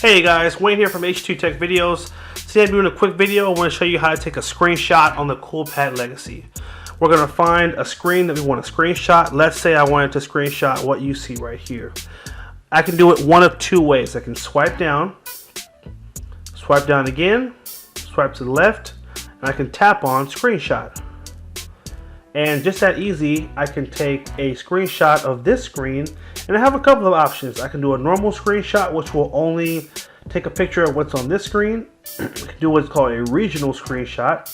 Hey guys, Wayne here from H2 Tech Videos. Today I'm doing a quick video. I want to show you how to take a screenshot on the Coolpad Legacy. We're going to find a screen that we want to screenshot. Let's say I wanted to screenshot what you see right here. I can do it one of two ways. I can swipe down again, swipe to the left, and I can tap on screenshot. And just that easy, I can take a screenshot of this screen, and I have a couple of options. I can do a normal screenshot, which will only take a picture of what's on this screen. I can do what's called a regional screenshot,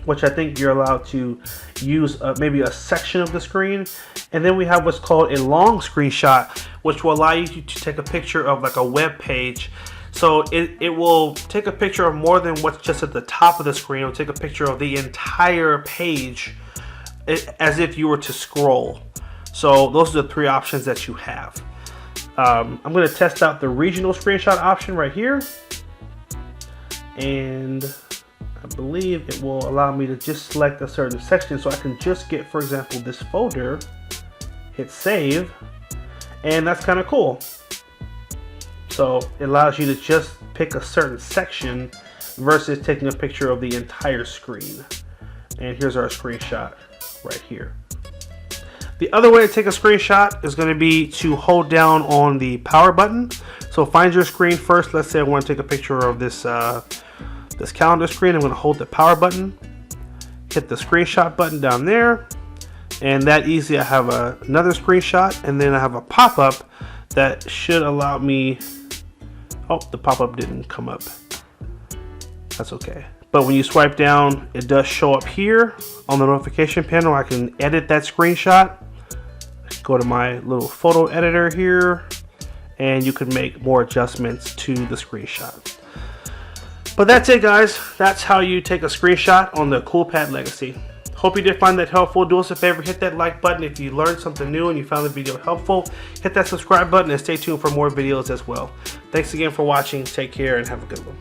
which I think you're allowed to use maybe a section of the screen. And then we have what's called a long screenshot, which will allow you to take a picture of like a web page. So it will take a picture of more than what's just at the top of the screen. It will take a picture of the entire page, as if you were to scroll. So those are the three options that you have. I'm going to test out the regional screenshot option right here, and I believe it will allow me to just select a certain section. So I can just get, for example, this folder, hit save, and that's kind of cool. So it allows you to just pick a certain section versus taking a picture of the entire screen. And here's our screenshot right here. The other way to take a screenshot is going to be to hold down on the power button. So find your screen first. Let's say I want to take a picture of this this calendar screen. I'm going to hold the power button, hit the screenshot button down there, and that easy I have another screenshot, and then I have a pop-up that should allow me. Oh, the pop-up didn't come up. That's okay. But when you swipe down, it does show up here on the notification panel. I can edit that screenshot. Go to my little photo editor here, and you can make more adjustments to the screenshot. But that's it, guys. That's how you take a screenshot on the Coolpad Legacy. Hope you did find that helpful. Do us a favor, hit that like button if you learned something new and you found the video helpful. Hit that subscribe button and stay tuned for more videos as well. Thanks again for watching. Take care and have a good one.